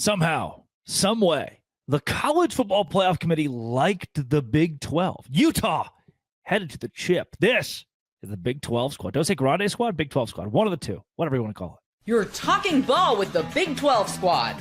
Somehow, some way, the College Football Playoff Committee liked the Big 12. Utah headed to the chip. This is the Big 12 squad. Don't say Grande squad, Big 12 squad. One of the two, whatever you want to call it. You're talking ball with the Big 12 squad.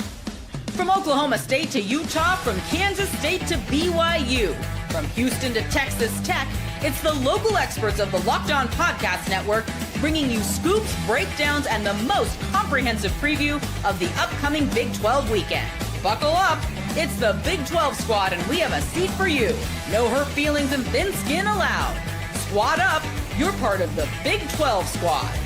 From Oklahoma State to Utah, from Kansas State to BYU, from Houston to Texas Tech, it's the local experts of the Locked On Podcast Network bringing you scoops, breakdowns, and the most comprehensive preview of the upcoming Big 12 weekend. Buckle up. It's the Big 12 squad, and we have a seat for you. No hurt feelings and thin skin allowed. Squad up. You're part of the Big 12 squad.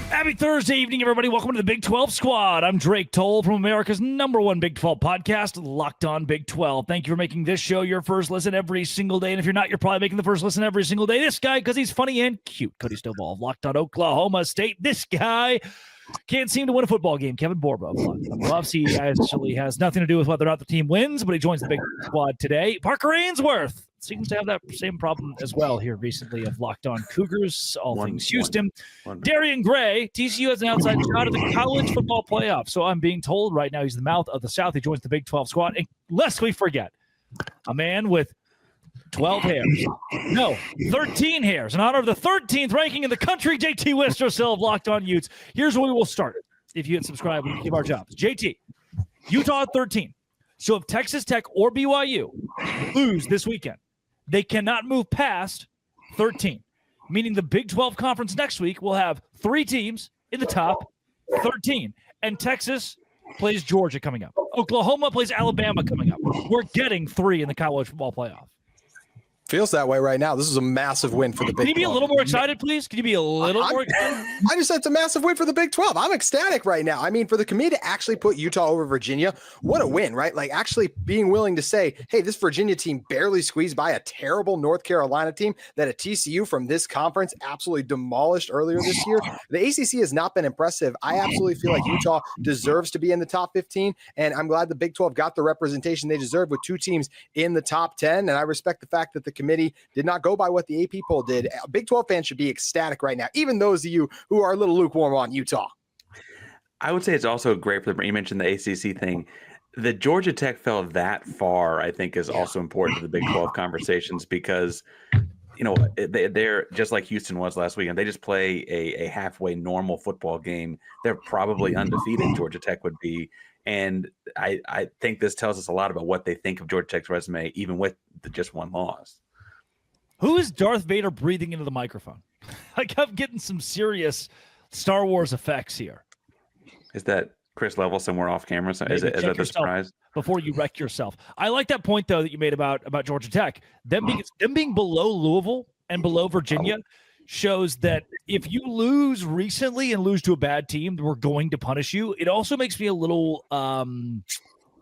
Happy Thursday evening, everybody. Welcome to the Big 12 squad. I'm Drake Toll from America's #1 Big 12 podcast, Locked On Big 12. Thank you for making this show your first listen every single day. And if you're not, you're probably making the first listen every single day. This guy, because he's funny and cute. Cody Stovall of Locked On Oklahoma State. This guy can't seem to win a football game. Kevin Borba of Locked On Buffs. He actually has nothing to do with whether or not the team wins, but he joins the Big squad today. Parker Ainsworth seems to have that same problem as well here recently of Locked On Cougars, all things Houston. Darian Gray, TCU has an outside shot at the college football playoff. So I'm being told right now he's the mouth of the South. He joins the Big 12 squad. And lest we forget, a man with 12 hairs. No, 13 hairs. In honor of the 13th ranking in the country, JT Wistrcill of Locked On Utes. Here's where we will start. If you hit subscribe, we can give our jobs. JT, Utah at 13. So if Texas Tech or BYU lose this weekend, they cannot move past 13, meaning the Big 12 conference next week will have 3 teams in the top 13. And Texas plays Georgia coming up. Oklahoma plays Alabama coming up. We're getting 3 in the college football playoff. Feels that way right now. This is a massive win for the Big 12. Can you be a little more excited, please? Can you be a little more excited? I just said it's a massive win for the Big 12. I'm ecstatic right now. I mean, for the committee to actually put Utah over Virginia, what a win, right? Like actually being willing to say, hey, this Virginia team barely squeezed by a terrible North Carolina team that a TCU from this conference absolutely demolished earlier this year. The ACC has not been impressive. I absolutely feel like Utah deserves to be in the top 15, and I'm glad the Big 12 got the representation they deserve with 2 teams in the top 10, and I respect the fact that the committee did not go by what the AP poll did. Big 12 fans should be ecstatic right now, even those of you who are a little lukewarm on Utah. I would say it's also great for you mentioned the ACC thing. The Georgia Tech fell that far, I think, is also important to the Big 12 conversations because, you know, they're just like Houston was last weekend. They just play a halfway normal football game. They're probably undefeated, Georgia Tech would be. And I think this tells us a lot about what they think of Georgia Tech's resume, even with just one loss. Who is Darth Vader breathing into the microphone? Like, I'm getting some serious Star Wars effects here. Is that Chris Level somewhere off camera? So is that the surprise? Before you wreck yourself. I like that point, though, that you made about Georgia Tech. Them being below Louisville and below Virginia shows that if you lose recently and lose to a bad team, we're going to punish you. It also makes me a little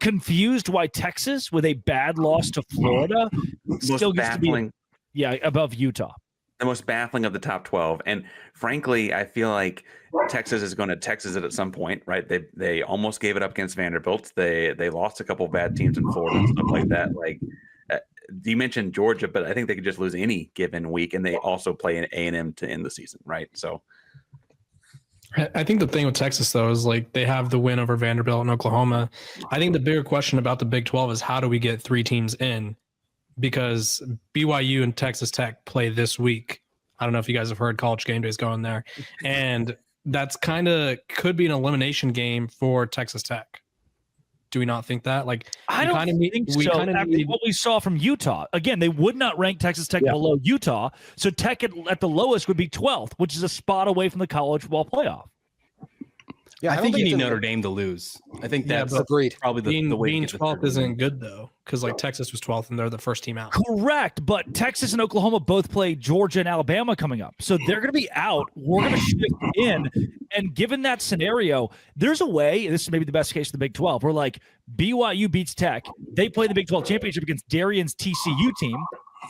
confused why Texas, with a bad loss to Florida, still gets to be above Utah. The most baffling of the top 12. And frankly, I feel like Texas is going to Texas it at some point, right? They almost gave it up against Vanderbilt. They lost a couple of bad teams in Florida and stuff like that. Like you mentioned Georgia, but I think they could just lose any given week. And they also play an A&M to end the season, right? So I think the thing with Texas, though, is like they have the win over Vanderbilt and Oklahoma. I think the bigger question about the Big 12 is how do we get 3 teams in? Because BYU and Texas Tech play this week. I don't know if you guys have heard College Game Day is going there. And that's kind of could be an elimination game for Texas Tech. Do we not think that? Like, I don't think so. After what we saw from Utah, again, they would not rank Texas Tech below Utah. So Tech at the lowest would be 12th, which is a spot away from the college football playoff. Yeah, I think you need Notre Dame to lose. I think that's probably the way being 12th isn't good, though, because like Texas was 12th and they're the first team out. Correct, but Texas and Oklahoma both play Georgia and Alabama coming up. So they're going to be out. We're going to shift in. And given that scenario, there's a way, this is maybe the best case of the Big 12, where like BYU beats Tech. They play the Big 12 championship against Darian's TCU team.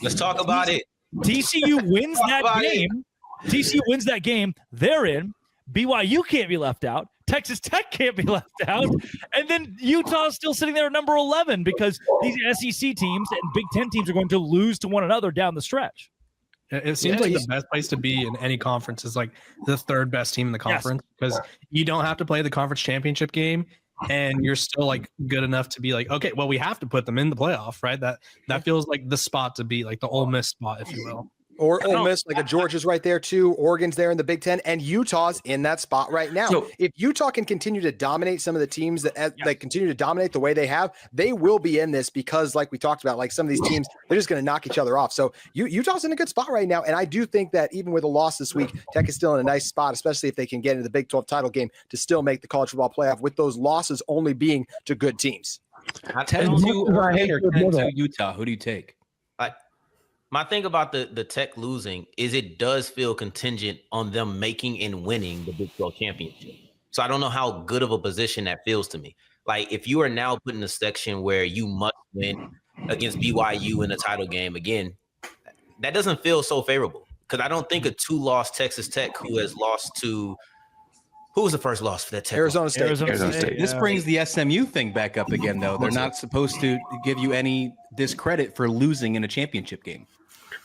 Let's talk about it. TCU wins that game. TCU wins that game. They're in. BYU can't be left out. Texas Tech can't be left out. And then Utah is still sitting there at number 11 because these SEC teams and Big Ten teams are going to lose to one another down the stretch. It seems like the best place to be in any conference is like the 3rd best team in the conference because you don't have to play the conference championship game and you're still like good enough to be like, okay, well, we have to put them in the playoff, right? That feels like the spot to be, like the Ole Miss spot, if you will. Or Ole Miss, like a Georgia's right there too. Oregon's there in the Big Ten, and Utah's in that spot right now. So if Utah can continue to dominate some of the teams that continue to dominate the way they have, they will be in this because, like we talked about, like some of these teams, they're just going to knock each other off. So Utah's in a good spot right now, and I do think that even with a loss this week, Tech is still in a nice spot, especially if they can get into the Big 12 title game to still make the college football playoff. With those losses only being to good teams. 10-2 Oregon or 10-2 Utah. Who do you take? My thing about the Tech losing is it does feel contingent on them making and winning the Big 12 championship. So I don't know how good of a position that feels to me. Like if you are now put in a section where you must win against BYU in the title game again, that doesn't feel so favorable because I don't think a 2-loss Texas Tech who has lost to who was the first loss for that Tech? Arizona State. This brings the SMU thing back up again, though. They're not supposed to give you any discredit for losing in a championship game.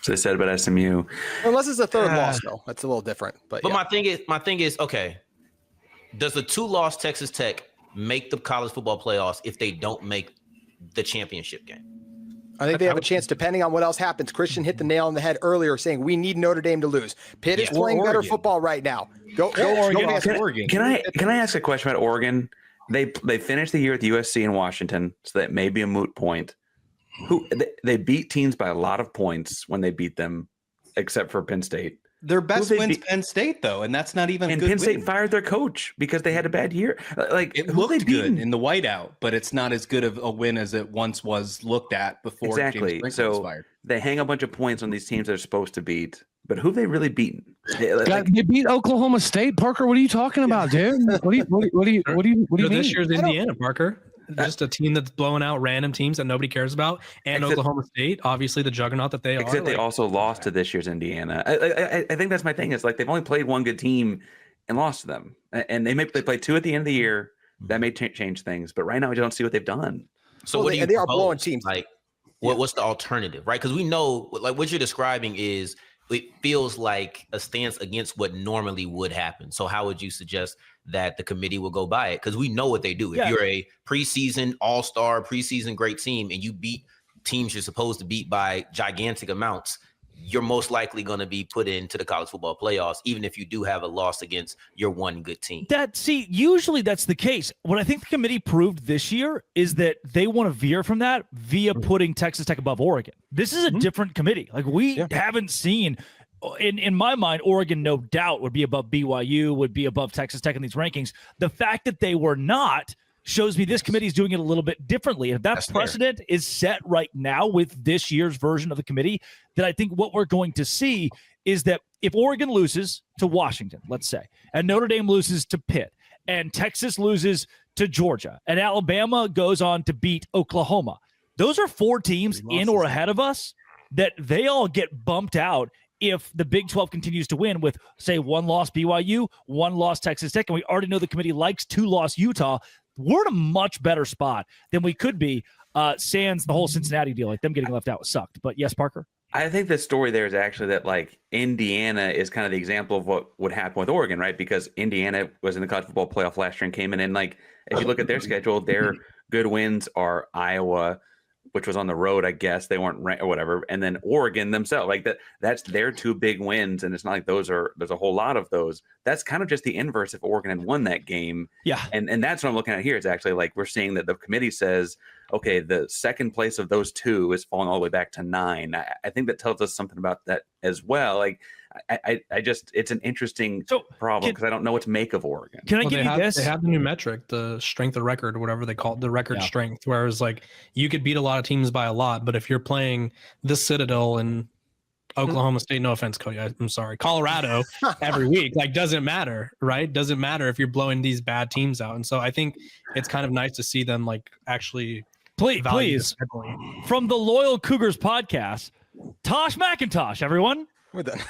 So they said about SMU. Unless it's a third loss, though. That's a little different. But my thing is, okay, does the 2-loss Texas Tech make the college football playoffs if they don't make the championship game? I think they have a chance depending on what else happens. Christian hit the nail on the head earlier saying we need Notre Dame to lose. Pitt is playing better football right now. Go Oregon. Can I ask a question about Oregon? They finished the year with USC and Washington, so that may be a moot point. They beat teams by a lot of points when they beat them, except for Penn State. Their best win's Penn State, though, and that's not even a good Penn State win. Fired their coach because they had a bad year. Like it looked good in the whiteout, but it's not as good of a win as it once was looked at before. Exactly. James Franklin was fired. They hang a bunch of points on these teams they're supposed to beat, but who have they really beaten? They beat Oklahoma State. Parker, what are you talking about, dude? What do you mean? This year's Indiana, Parker. Just a team that's blowing out random teams that nobody cares about, and Oklahoma State, obviously the juggernaut that they are. Except they also lost to this year's Indiana. I think that's my thing. Is like they've only played one good team and lost to them, and they play 2 at the end of the year. That may change things, but right now I don't see what they've done. So they are blowing teams. Like, what's the alternative, right? Because we know, like what you're describing is it feels like a stance against what normally would happen. So how would you suggest that the committee will go by it? Because we know what they do. If you're a preseason all-star, preseason great team, and you beat teams you're supposed to beat by gigantic amounts, you're most likely going to be put into the college football playoffs, even if you do have a loss against your one good team. Usually that's the case. What I think the committee proved this year is that they want to veer from that via putting Texas Tech above Oregon. This is a different committee. Like we haven't seen, in my mind, Oregon no doubt would be above BYU, would be above Texas Tech in these rankings. The fact that they were not shows me this committee is doing it a little bit differently. And if that precedent is set right now with this year's version of the committee, then I think what we're going to see is that if Oregon loses to Washington, let's say, and Notre Dame loses to Pitt, and Texas loses to Georgia, and Alabama goes on to beat Oklahoma, those are 4 teams in or ahead of us that they all get bumped out if the Big 12 continues to win with, say, 1 loss BYU, 1 loss Texas Tech, and we already know the committee likes 2-loss Utah. We're in a much better spot than we could be. Sans the whole Cincinnati deal, like them getting left out sucked. But yes, Parker? I think the story there is actually that like Indiana is kind of the example of what would happen with Oregon, right? Because Indiana was in the college football playoff last year and came in, and like if you look at their schedule, their good wins are Iowa, which was on the road, I guess they weren't ranked or whatever, and then Oregon themselves, like that's their 2 big wins, and it's not like there's a whole lot of those. That's kind of just the inverse if Oregon had won that game. Yeah, and that's what I'm looking at here. It's actually like we're seeing that the committee says, okay, the second place of those 2 is falling all the way back to 9. I think that tells us something about that as well. Like I just it's an interesting problem because I don't know what to make of Oregon. Can I give you this? They have the new metric, the strength of record, whatever they call it, the record strength, whereas like you could beat a lot of teams by a lot, but if you're playing the Citadel and Oklahoma State, no offense, Cody, I'm sorry, Colorado every week, like doesn't matter, right? Doesn't matter if you're blowing these bad teams out. And so I think it's kind of nice to see them like actually please from the Loyal Cougars podcast, Tosh McIntosh, everyone. We're done.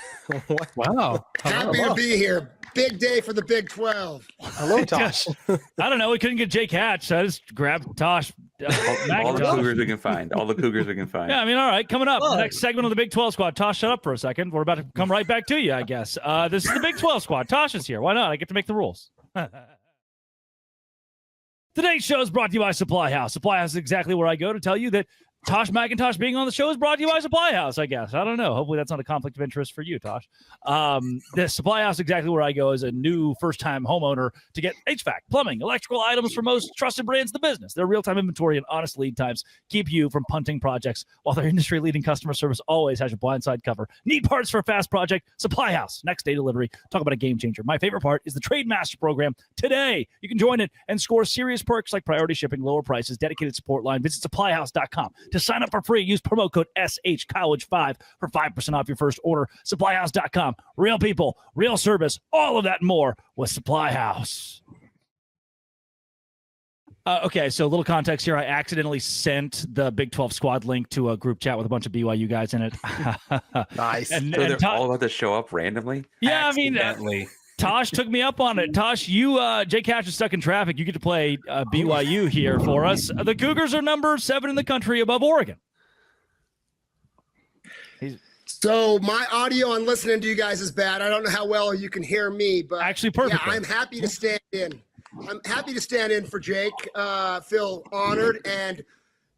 Wow. Happy to be here. Big day for the Big 12. Hello, Tosh. I don't know. We couldn't get Jake Hatch, so I just grabbed Tosh. All the Cougars we can find. All the Cougars we can find. Yeah, I mean, all right. Coming up, the next segment of the Big 12 squad. Tosh, shut up for a second. We're about to come right back to you, I guess. This is the Big 12 squad. Tosh is here. Why not? I get to make the rules. Today's show is brought to you by SupplyHouse. SupplyHouse is exactly where I go to tell you that Tosh McIntosh being on the show is brought to you by SupplyHouse, I guess. I don't know. Hopefully that's not a conflict of interest for you, Tosh. The SupplyHouse, exactly where I go as a new first-time homeowner to get HVAC, plumbing, electrical items for most trusted brands in the business. Their real-time inventory and honest lead times keep you from punting projects, while their industry-leading customer service always has your blindside cover. Need parts for a fast project? SupplyHouse, next-day delivery. Talk about a game changer. My favorite part is the Trade Master program. Today, you can join it and score serious perks like priority shipping, lower prices, dedicated support line. Visit supplyhouse.com. To sign up for free, use promo code SHCollege5 for 5% off your first order. Supplyhouse.com. Real people, real service, all of that and more with SupplyHouse. Okay, so a little context here. I accidentally sent the Big 12 squad link to a group chat with a bunch of BYU guys in it. Nice. So they're all about to show up randomly? Yeah, I mean, Tosh took me up on it. Tosh, you, Jay Cash is stuck in traffic. You get to play BYU here for us. The Cougars are number 7 in the country above Oregon. So my audio on listening to you guys is bad. I don't know how well you can hear me, but Actually, perfect. Yeah, I'm happy to stand in. I'm happy to stand in for Jake. Feel honored, and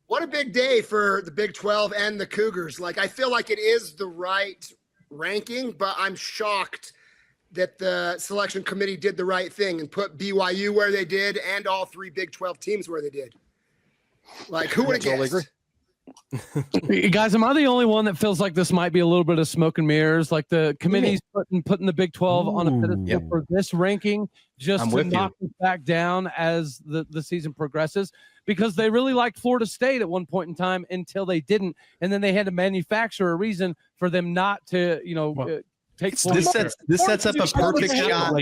what a big day for the Big 12 and the Cougars. Like, I feel like it is the right ranking, but I'm shocked that the selection committee did the right thing and put BYU where they did and all 3 Big 12 teams where they did. Like, who would have guessed? Guys, am I the only one that feels like this might be a little bit of smoke and mirrors? Like the committee's putting the Big 12 on a pedestal for this ranking just to knock it back down as the season progresses, because they really liked Florida State at one point in time until they didn't, and then they had to manufacture a reason for them not to, take. This sets up a perfect shot.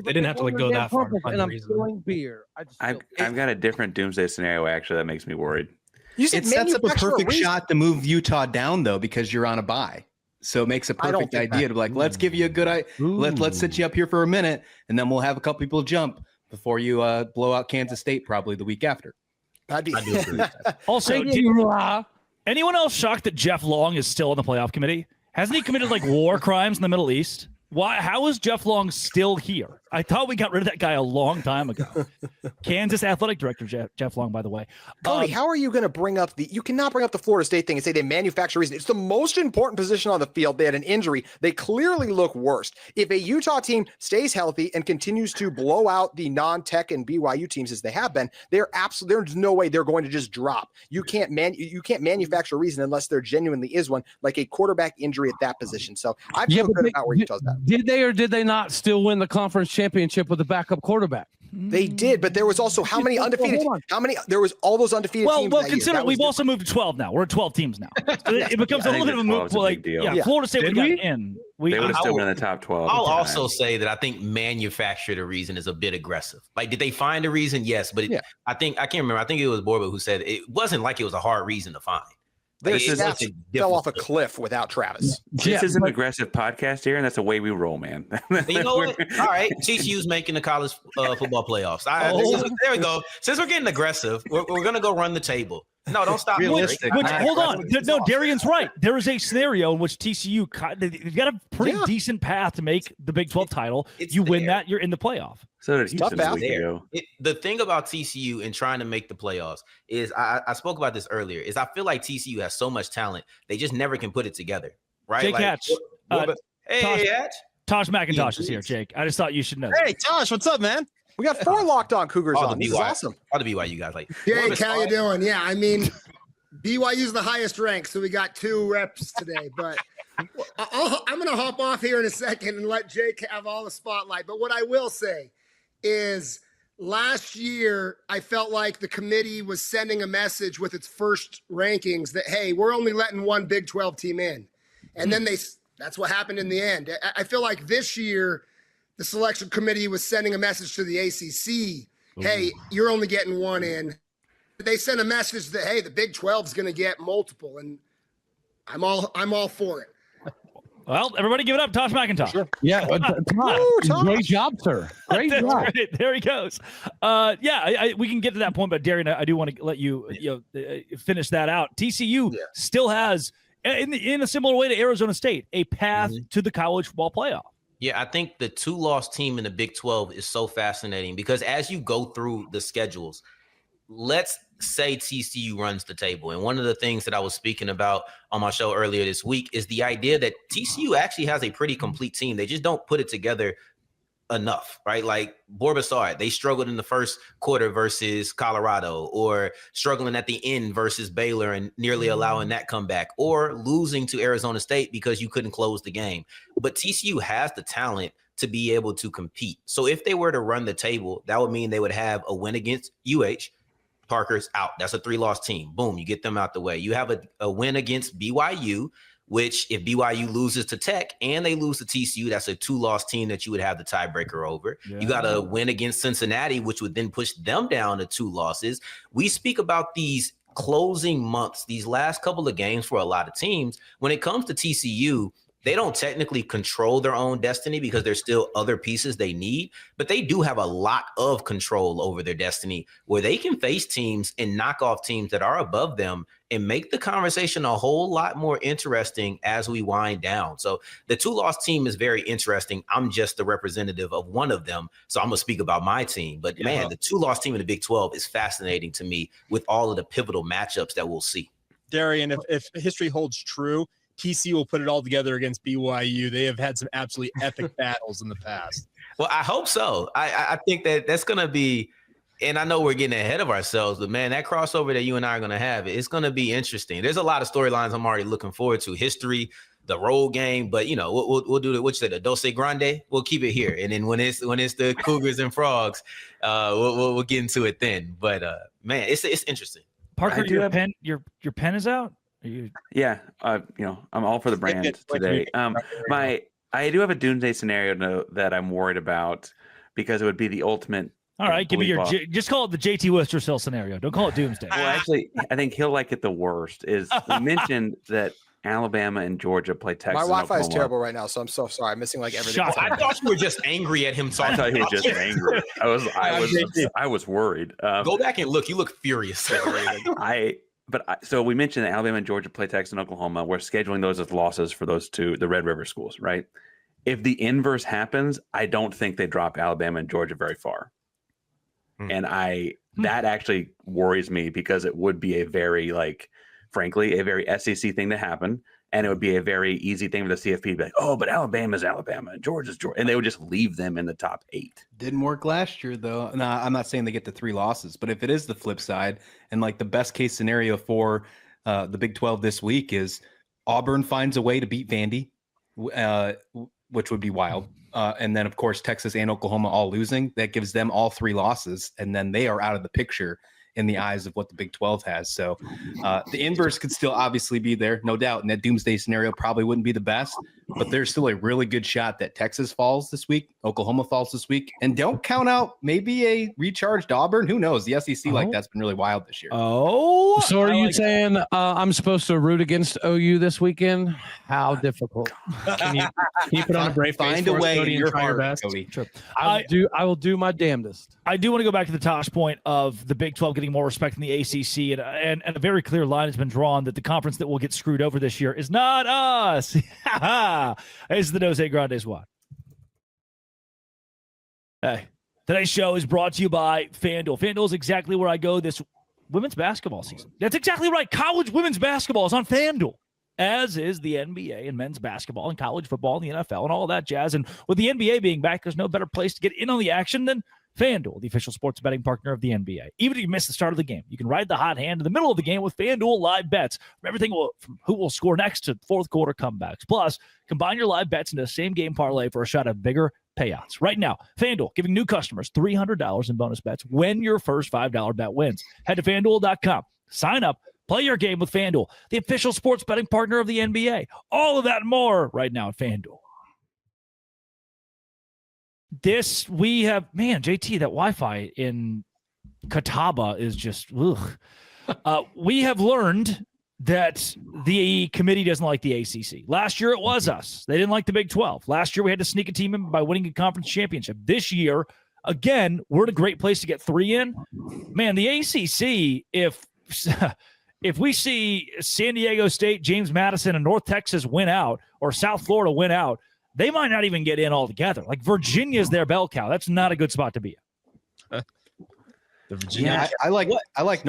They didn't have to go that far. And I'm feeling beer. I've got a different doomsday scenario actually that makes me worried. It sets up a perfect shot to move Utah down, though, because you're on a bye. So it makes a perfect idea to be like, let's give you a good let's sit you up here for a minute, and then we'll have a couple people jump before you blow out Kansas State probably the week after. Also, anyone else shocked that Jeff Long is still on the playoff committee? Hasn't he committed like war crimes in the Middle East? Why? How is Jeff Long still here? I thought we got rid of that guy a long time ago. Kansas athletic director Jeff Long, by the way. Cody, how are you going to bring up you cannot bring up the Florida State thing and say they manufacture reason. It's the most important position on the field. They had an injury. They clearly look worse. If a Utah team stays healthy and continues to blow out the non-Tech and BYU teams as they have been, there's no way they're going to just drop. You can't manufacture a reason unless there genuinely is one, like a quarterback injury at that position. So I feel good about where Utah's at. Did they or did they not still win the conference championship with a backup quarterback? They did, but there was also how many undefeated? There was all those undefeated teams. Well, consider we've also moved to 12 now. We're at 12 teams now. So it becomes a little bit of a move. Florida State would got in. They would have still been in the top 12. I'll also say that I think manufactured a reason is a bit aggressive. Like, did they find a reason? Yes, but I can't remember. I think it was Borba who said it wasn't like it was a hard reason to find. Their staff fell off a cliff without Travis. This is an aggressive podcast here, and that's the way we roll, man. You know what? All right, TCU's making the college football playoffs. There we go. Since we're getting aggressive, we're going to go run the table. No, don't stop. Realistic. Hold on. No, Darian's right. There is a scenario in which TCU, they've got a pretty decent path to make the Big 12 title. You win that, you're in the playoff. So did the thing about TCU and trying to make the playoffs is, I spoke about this earlier, is I feel like TCU has so much talent, they just never can put it together. Right? Jake Hatch. Hatch. Tosh McIntosh is here, Jake. I just thought you should know. Hey, Tosh, what's up, man? We got 4 locked on Cougars on. This is awesome. All the BYU guys. Jake, how you doing? Yeah, I mean, BYU's the highest ranked, so we got 2 reps today. But I'm going to hop off here in a second and let Jake have all the spotlight. But what I will say is last year, I felt like the committee was sending a message with its first rankings that, hey, we're only letting 1 Big 12 team in. And then that's what happened in the end. I feel like this year, the selection committee was sending a message to the ACC, hey, you're only getting 1 in. They sent a message that, hey, the Big 12 is going to get multiple, and I'm all for it. Well, everybody give it up, Tosh McIntosh. Sure. Yeah, great job, sir. Great job. Great. There he goes. We can get to that point, but Darian, I do want to let you finish that out. TCU still has, in a similar way to Arizona State, a path to the college football playoff. Yeah, I think the 2-loss team in the Big 12 is so fascinating because as you go through the schedules, let's say TCU runs the table. And one of the things that I was speaking about on my show earlier this week is the idea that TCU actually has a pretty complete team. They just don't put it together enough, right? Like Borbasard, they struggled in the first quarter versus Colorado, or struggling at the end versus Baylor and nearly allowing that comeback, or losing to Arizona State because you couldn't close the game. But TCU has the talent to be able to compete. So if they were to run the table, that would mean they would have a win against UH. Parker's out. That's a 3-loss team. Boom, you get them out the way. You have a win against BYU, which if BYU loses to Tech and they lose to TCU, that's a 2-loss team that you would have the tiebreaker over. Yeah. You got a win against Cincinnati, which would then push them down to 2 losses. We speak about these closing months, these last couple of games for a lot of teams. When it comes to TCU, they don't technically control their own destiny because there's still other pieces they need, but they do have a lot of control over their destiny where they can face teams and knock off teams that are above them and make the conversation a whole lot more interesting as we wind down. So the 2-loss team is very interesting. I'm just the representative of one of them, so I'm going to speak about my team. But man, the 2-loss team in the Big 12 is fascinating to me with all of the pivotal matchups that we'll see. Darian, if history holds true, TCU will put it all together against BYU. They have had some absolutely epic battles in the past. Well, I hope so. I think that's going to be, and I know we're getting ahead of ourselves, but man, that crossover that you and I are going to have, it's going to be interesting. There's a lot of storylines I'm already looking forward to. History, the road game, but we'll do the Dulce Grande. We'll keep it here, and then when it's the Cougars and Frogs, we'll get into it then. But man, it's interesting. Parker, your pen is out. Yeah, I'm all for the brand today. I do have a doomsday scenario that I'm worried about because it would be the ultimate. All right, give me just call it the JT Wistersill scenario. Don't call it doomsday. Well, actually, I think he'll like it the worst. Is we mentioned that Alabama and Georgia play Texas. My Wi-Fi is terrible right now, so I'm so sorry. I'm missing like everything. I thought you were just angry at him. I thought he was just angry. I was worried. Go back and look. You look furious. So we mentioned that Alabama and Georgia play Texas and Oklahoma. We're scheduling those as losses for those two, the Red River schools, right? If the inverse happens, I don't think they drop Alabama and Georgia very far. And that actually worries me because it would be a very, frankly, a very SEC thing to happen. And it would be a very easy thing for the CFP to be like, oh, but Alabama's Alabama and Georgia's Georgia. And they would just leave them in the top 8. Didn't work last year, though. No, I'm not saying they get to 3 losses, but if it is the flip side, and the best case scenario for the Big 12 this week is Auburn finds a way to beat Vandy, which would be wild. And then, of course, Texas and Oklahoma all losing. That gives them all 3 losses, and then they are out of the picture in the eyes of what the Big 12 has. So the inverse could still obviously be there, no doubt. And that doomsday scenario probably wouldn't be the best, but there's still a really good shot that Texas falls this week, Oklahoma falls this week. And don't count out maybe a recharged Auburn. Who knows? The SEC that's been really wild this year. Oh, so are you saying I'm supposed to root against OU this weekend? How difficult. Can you put on a brave face? Find a way in your heart, Cody. Sure. I will do my damnedest. I do want to go back to the Tosh point of the Big 12 getting more respect than the ACC, and a very clear line has been drawn that the conference that will get screwed over this year is not us. It's the Dose Grande squad. Hey, today's show is brought to you by FanDuel. FanDuel is exactly where I go this women's basketball season. That's exactly right. College women's basketball is on FanDuel, as is the NBA and men's basketball and college football and the NFL and all that jazz. And with the NBA being back, there's no better place to get in on the action than FanDuel, the official sports betting partner of the NBA. Even if you miss the start of the game, you can ride the hot hand in the middle of the game with FanDuel live bets. From everything from who will score next to fourth quarter comebacks. Plus, combine your live bets into a same-game parlay for a shot of bigger payouts. Right now, FanDuel giving new customers $300 in bonus bets when your first $5 bet wins. Head to FanDuel.com. Sign up. Play your game with FanDuel, the official sports betting partner of the NBA. All of that and more right now at FanDuel. We have, JT, that Wi-Fi in Catawba is just, we have learned that the committee doesn't like the ACC. Last year it was us. They didn't like the Big 12. Last year we had to sneak a team in by winning a conference championship. This year, again, we're in a great place to get 3 in. Man, the ACC, if we see San Diego State, James Madison, and North Texas win out, or South Florida win out, they might not even get in altogether. Like Virginia's their bell cow. That's not a good spot to be in. The Virginia. Yeah, I like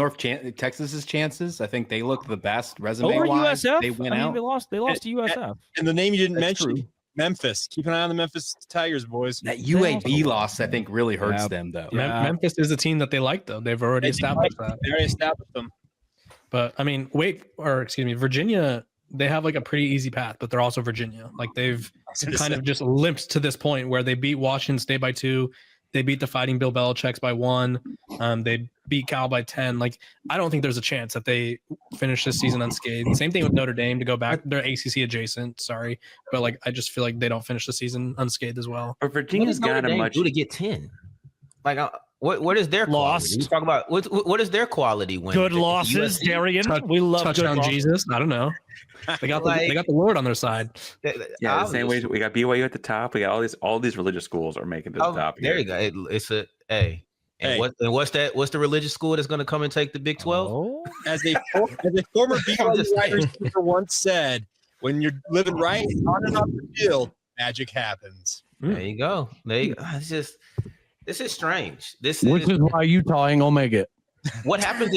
Texas's chances. I think they look the best resume over wise. USF. They went out. They lost to USF. And the name you didn't That's mention, true. Memphis. Keep an eye on the Memphis Tigers, boys. That UAB loss, I think, really hurts them though. Yeah. Memphis is a team that they like, though. They've already established that. They already established them. But I mean, Virginia, they have like a pretty easy path, but they're also Virginia. Like they've kind of just limped to this point where they beat Washington State by 2. They beat the Fighting Bill Belichick's by 1. They beat Cal by 10. Like, I don't think there's a chance that they finish this season unscathed. Same thing with Notre Dame to go back. They're ACC adjacent, sorry. But, like, I just feel like they don't finish the season unscathed as well. But Virginia's got a much do to get 10. Like, what is their quality? Lost. Talk about what is their quality when Good losses, Darian. We love touchdown good losses. Jesus. I don't know. They got the Lord on their side. Yeah, the same way we got BYU at the top. We got all these religious schools are making it to the top. There here. you go. It's a hey. And what's the religious school that's going to come and take the Big 12? Oh. As a former BYU wide receiver once said, when you're living right on and off the field, magic happens. There you go. It's just this is strange. Which is why Utah ain't gonna make it. What happens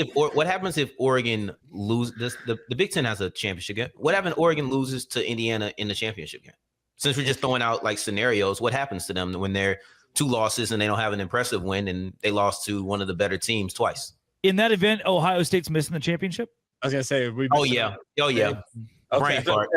if Oregon loses? The Big Ten has a championship game. What happens if Oregon loses to Indiana in the championship game? Since we're just throwing out like scenarios, what happens to them when they're 2 losses and they don't have an impressive win and they lost to one of the better teams twice? In that event, Ohio State's missing the championship. I was gonna say, Oh yeah. Okay. Brain fart.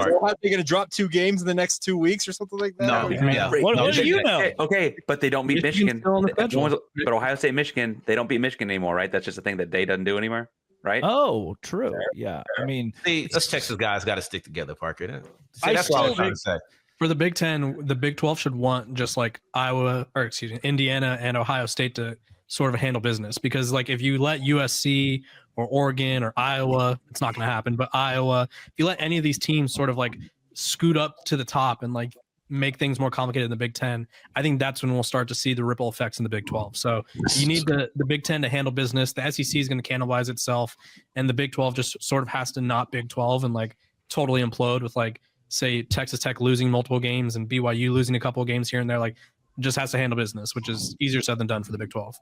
So are they going to drop 2 games in the next 2 weeks or something like that? No. Yeah. What do you know? Okay, but they don't beat Michigan. still on the schedule. But Ohio State, Michigan, they don't beat Michigan anymore, right? That's just a thing that Day doesn't do anymore, right? Oh, true. Yeah. I mean, See, us Texas guys got to stick together, Parker. I That's what I was still trying to say. For the Big Ten, the Big 12 should want just like Indiana and Ohio State to sort of handle business, because like if you let USC or Oregon or Iowa, it's not going to happen, but Iowa, if you let any of these teams sort of like scoot up to the top and like make things more complicated in the Big Ten, I think that's when we'll start to see the ripple effects in the Big 12. So you need the Big Ten to handle business. The SEC is going to cannibalize itself, and the Big 12 just sort of has to not Big 12 and like totally implode with like, say, Texas Tech losing multiple games and BYU losing a couple of games here and there. Like, just has to handle business, which is easier said than done for the Big 12.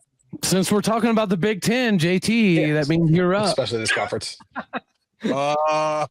Since we're talking about the Big Ten, JT, that means you're up. Especially this conference. What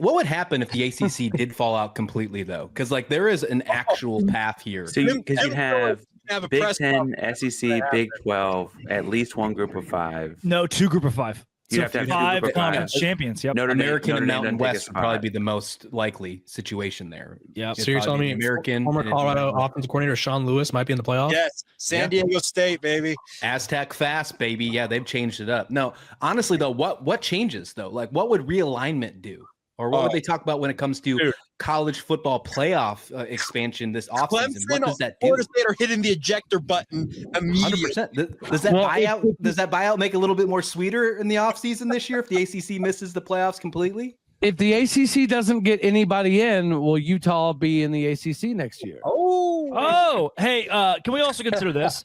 would happen if the ACC did fall out completely, though? Because like there is an actual path here. So because you'd have a Big press 10, SEC, Big 12, at least one group of 5. no, 2 group of 5. You'd So have to have 2 5 group of 5. conference champions. Yep. American and Mountain doesn't take West a would probably spot. be the most likely situation there. Yep. It'd So you're telling probably me be American former and Colorado offensive coordinator Sean Lewis might be in the playoffs? Yes, San Diego State, baby. Aztec fast, baby. Yeah, they've changed it up. No, honestly though, what changes though? Like what would realignment do? Or what would they talk about when it comes to college football playoff expansion this offseason? What does that do? Florida State are hitting the ejector button immediately. 100%. Does that buyout make it a little bit more sweeter in the offseason this year if the ACC misses the playoffs completely? If the ACC doesn't get anybody in, will Utah be in the ACC next year? Oh, hey, can we also consider this?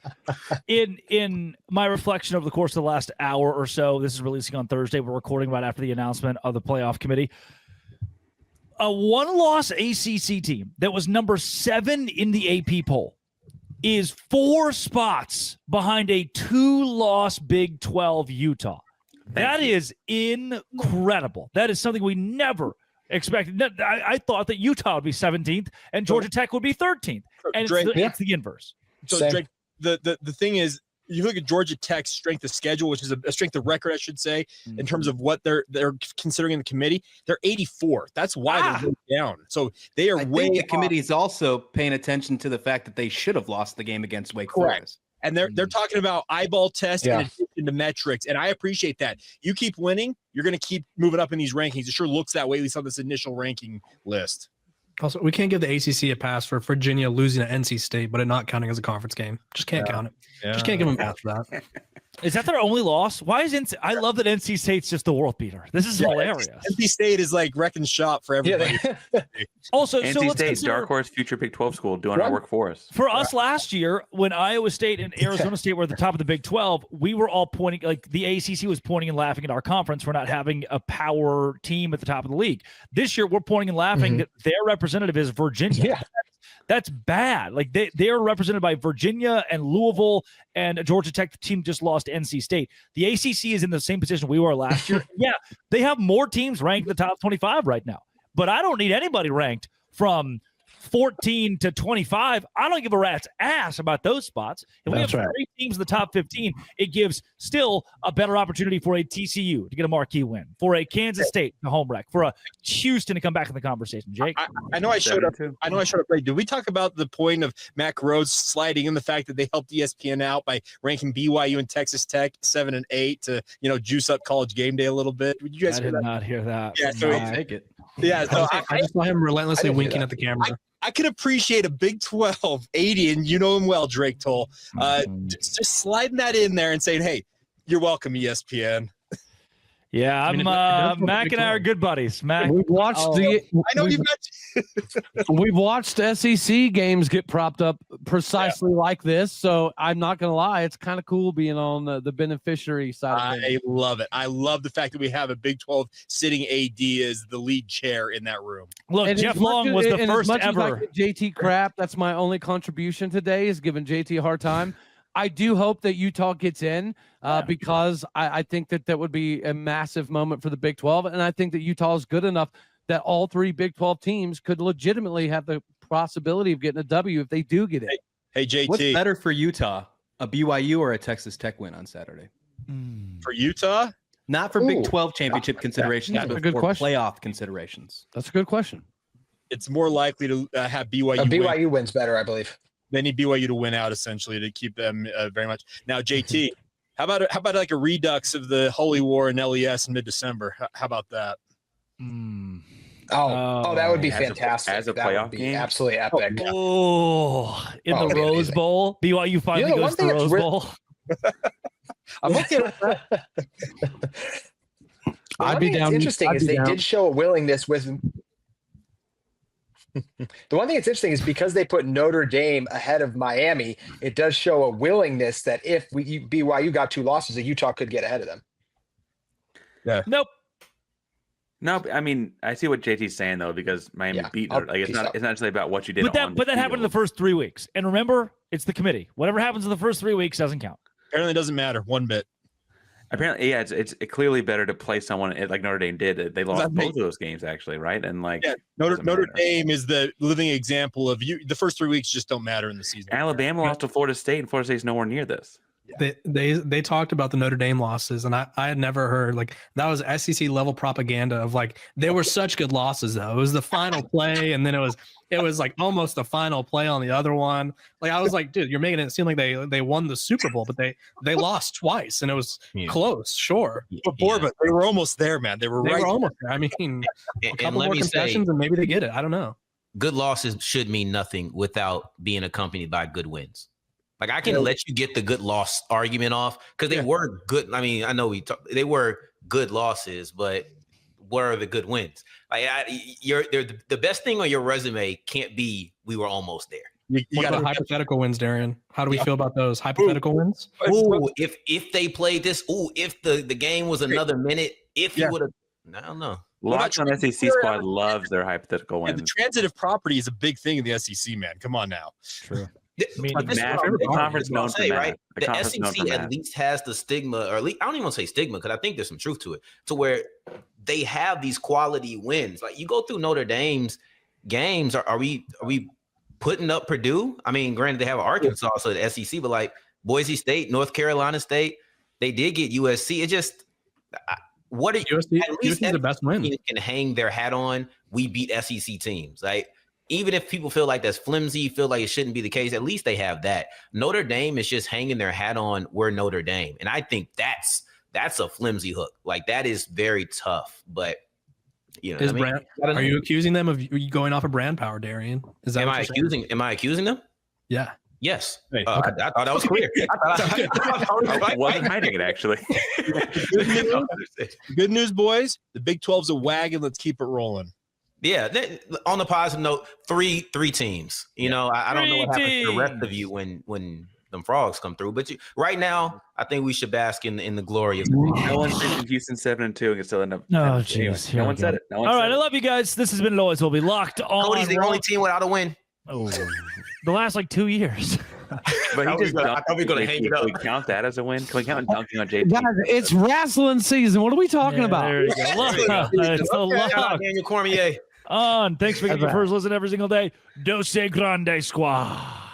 In my reflection over the course of the last hour or so, this is releasing on Thursday. We're recording right after the announcement of the playoff committee. A 1-loss ACC team that was number 7 in the AP poll is 4 spots behind a 2-loss Big 12 Utah. That is incredible. That is something we never expected. I thought that Utah would be 17th and Georgia Tech would be 13th. And it's the inverse. So Drake, the thing is, you look at Georgia Tech's strength of schedule, which is a strength of record, I should say, in terms of what they're considering in the committee. They're 84th. That's why they're down. So they are way. The committee is also paying attention to the fact that they should have lost the game against Wake Forest. And they're talking about eyeball tests in addition to metrics, and I appreciate that. You keep winning, you're going to keep moving up in these rankings. It sure looks that way, at least on this initial ranking list. Also, we can't give the ACC a pass for Virginia losing to NC State, but it not counting as a conference game. Just can't count it. Just can't give them a pass for that. Is that their only loss? Why is NC? I love that NC State's just the world beater. This is hilarious. NC State is like wrecking shop for everybody. Also, NC so let's State, consider, dark horse, future Big 12 school, doing our work for us. For us last year, when Iowa State and Arizona State were at the top of the Big 12, we were all pointing, like the ACC was pointing and laughing at our conference for not having a power team at the top of the league. This year, we're pointing and laughing that their representative is Virginia. That's bad. Like they are represented by Virginia and Louisville and Georgia Tech. The team just lost NC State. The ACC is in the same position we were last year. Yeah, they have more teams ranked in the top 25 right now. But I don't need anybody ranked from 14 to 25. I don't give a rat's ass about those spots. If we have 3 teams in the top 15, it gives still a better opportunity for a TCU to get a marquee win, for a Kansas State to home wreck, for a Houston to come back in the conversation. Jake, I know I showed up. I know I showed up late. Did we talk about the point of Mac Rhodes sliding in the fact that they helped ESPN out by ranking BYU and Texas Tech 7 and 8 to juice up College Game Day a little bit? Did you guys hear that? Not hear that. Yeah, so take it. Yeah, so I just saw him relentlessly winking at the camera. I can appreciate a Big 12 80, and you know him well, Drake Toll. Just sliding that in there and saying, "Hey, you're welcome, ESPN." Yeah, Mac and I are good buddies. Mac, we've watched I know you we've watched SEC games get propped up precisely like this. So I'm not gonna lie, it's kind of cool being on the beneficiary side of things. I love it. I love the fact that we have a Big 12 sitting AD as the lead chair in that room. Look, And Jeff Long was the first ever. JT crap. That's my only contribution today, is giving JT a hard time. I do hope that Utah gets in because I think that would be a massive moment for the Big 12. And I think that Utah is good enough that all 3 Big 12 teams could legitimately have the possibility of getting a W if they do get in. Hey, JT. What's better for Utah, a BYU or a Texas Tech win on Saturday? For Utah? Not for Big 12 championship considerations, That's a but good for question. playoff considerations. That's a good question. It's more likely to have BYU BYU wins better, I believe. They need BYU to win out essentially to keep them very much. Now, JT, how about like a redux of the Holy War in LES in mid-December? How about that? Oh, that would be fantastic. As a that playoff would be game? absolutely epic. Oh, in the Rose amazing. Bowl, BYU finally goes to the Rose Bowl. I'm okay with that. I'd be down. Interesting I'd is be they down. did show a willingness with. The one thing that's interesting is because they put Notre Dame ahead of Miami, it does show a willingness that if BYU got 2 losses, that Utah could get ahead of them. Yeah. Nope. No, I mean, I see what JT's saying though, because Miami beat Notre Dame. Like, it's not necessarily about what you did. But that happened in the first 3 weeks. And remember, it's the committee. Whatever happens in the first 3 weeks doesn't count. Apparently, it doesn't matter one bit. Apparently, yeah, it's clearly better to play someone like Notre Dame did. They lost both of those games actually, right? And like, Notre Dame is the living example of you. The first 3 weeks just don't matter in the season. Alabama lost to Florida State, and Florida State's nowhere near this. They talked about the Notre Dame losses, and I had never heard like that was SEC level propaganda of like they were such good losses though. It was the final play, and then it was like almost the final play on the other one. Like I was like, dude, you're making it seem like they won the Super Bowl, but they lost twice, and it was close. Sure, but they were almost there, man. They were almost there. I mean, a couple more concessions, and maybe they get it. I don't know. Good losses should mean nothing without being accompanied by good wins. Like I can let you get the good loss argument off because they were good. I mean, I know they were good losses, but what are the good wins? Like the best thing on your resume can't be we were almost there. You got hypothetical wins, Darian. How do we feel about those hypothetical wins? Ooh, if they played this, if the game was another minute, if you would have, I don't know. Locked on SEC squad loves their hypothetical wins. The transitive property is a big thing in the SEC, man. Come on now. True. I mean, the conference known for right? that. The SEC at least has the stigma, or at least I don't even want to say stigma because I think there's some truth to it, to where they have these quality wins. Like you go through Notre Dame's games, are we putting up Purdue? I mean, granted they have Arkansas, so the SEC, but like Boise State, North Carolina State, they did get USC. It just what are USC? At least the best win can hang their hat on. We beat SEC teams, like. Even if people feel like that's flimsy, feel like it shouldn't be the case, at least they have that. Notre Dame is just hanging their hat on we're Notre Dame. And I think that's a flimsy hook. Like that is very tough. But you know, are you accusing them of going off of brand power, Darian? Is that am I accusing them? Yeah. Yes. Hey, I thought that was clear. I wasn't hiding it actually. Good news, boys. The Big 12's a wagon. Let's keep it rolling. Yeah, on the positive note, three teams. You know, I don't know what happens to the rest of you when them frogs come through. But right now, I think we should bask in the glory of. No one mentioned Houston 7-2 and can still end up. Oh, jeez. No one said it. All right, I love you guys. This has been Always Will Be Locked on. Cody's the only team without a win. Oh, the last like 2 years. But I thought we were gonna hang it up. Can we count that as a win? Can we count dunking on JT? Guys, it's wrestling season. What are we talking about? There you go. It's a lot. Shout out Daniel Cormier. On. Thanks for getting your first listen every single day. Dose Grande Squad.